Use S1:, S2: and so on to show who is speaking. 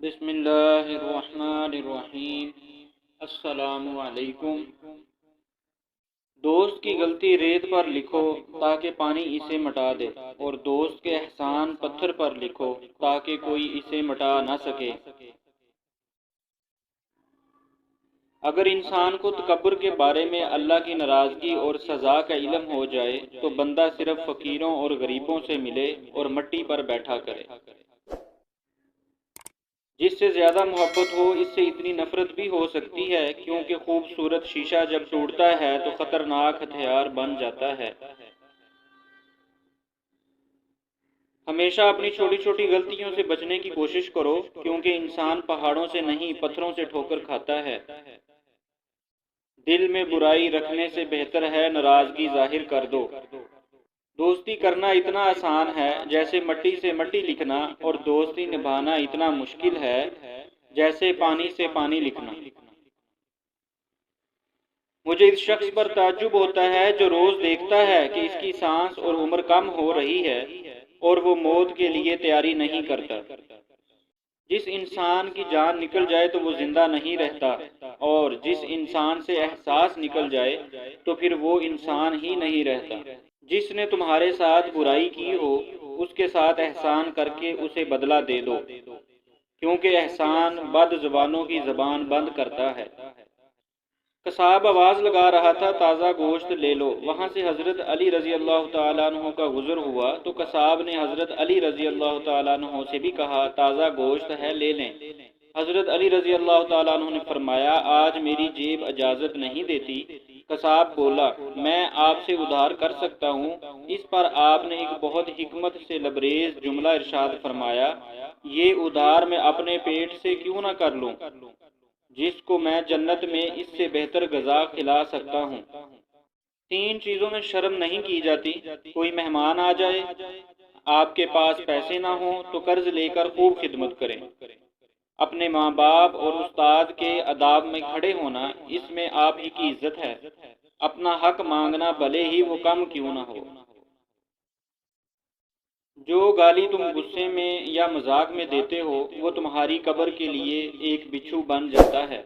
S1: بسم اللہ الرحمن الرحیم۔ السلام علیکم۔ دوست کی غلطی ریت پر لکھو تاکہ پانی اسے مٹا دے، اور دوست کے احسان پتھر پر لکھو تاکہ کوئی اسے مٹا نہ سکے۔ اگر انسان کو تکبر کے بارے میں اللہ کی ناراضگی اور سزا کا علم ہو جائے تو بندہ صرف فقیروں اور غریبوں سے ملے اور مٹی پر بیٹھا کرے۔ جس سے زیادہ محبت ہو اس سے اتنی نفرت بھی ہو سکتی ہے، کیونکہ خوبصورت شیشہ جب ٹوٹتا ہے تو خطرناک ہتھیار بن جاتا ہے۔ ہمیشہ اپنی چھوٹی چھوٹی غلطیوں سے بچنے کی کوشش کرو، کیونکہ انسان پہاڑوں سے نہیں پتھروں سے ٹھوکر کھاتا ہے۔ دل میں برائی رکھنے سے بہتر ہے ناراضگی ظاہر کر دو۔ دوستی کرنا اتنا آسان ہے جیسے مٹی سے مٹی لکھنا، اور دوستی نبھانا اتنا مشکل ہے جیسے پانی سے پانی لکھنا۔ مجھے اس شخص پر تعجب ہوتا ہے جو روز دیکھتا ہے کہ اس کی سانس اور عمر کم ہو رہی ہے اور وہ موت کے لیے تیاری نہیں کرتا۔ جس انسان کی جان نکل جائے تو وہ زندہ نہیں رہتا، اور جس انسان سے احساس نکل جائے تو پھر وہ انسان ہی نہیں رہتا۔ جس نے تمہارے ساتھ برائی کی ہو اس کے ساتھ احسان کر کے اسے بدلہ دے دو، کیونکہ احسان بد زبانوں کی زبان بند کرتا ہے۔ قصاب آواز لگا رہا تھا تازہ گوشت لے لو۔ وہاں سے حضرت علی رضی اللہ تعالیٰ عنہ کا گزر ہوا تو قصاب نے حضرت علی رضی اللہ تعالیٰ عنہ سے بھی کہا تازہ گوشت ہے لے لیں۔ حضرت علی رضی اللہ تعالیٰ عنہ نے فرمایا آج میری جیب اجازت نہیں دیتی۔ قصاب بولا میں آپ سے ادھار کر سکتا ہوں۔ اس پر آپ نے ایک بہت حکمت سے لبریز جملہ ارشاد فرمایا، یہ ادھار میں اپنے پیٹ سے کیوں نہ کر لوں جس کو میں جنت میں اس سے بہتر غذا کھلا سکتا ہوں۔ تین چیزوں میں شرم نہیں کی جاتی۔ کوئی مہمان آ جائے، آپ کے پاس پیسے نہ ہوں تو قرض لے کر خوب خدمت کریں۔ اپنے ماں باپ اور استاد کے آداب میں کھڑے ہونا، اس میں آپ ہی کی عزت ہے۔ اپنا حق مانگنا بھلے ہی وہ کم کیوں نہ ہو۔ جو گالی تم غصے میں یا مذاق میں دیتے ہو وہ تمہاری قبر کے لیے ایک بچھو بن جاتا ہے۔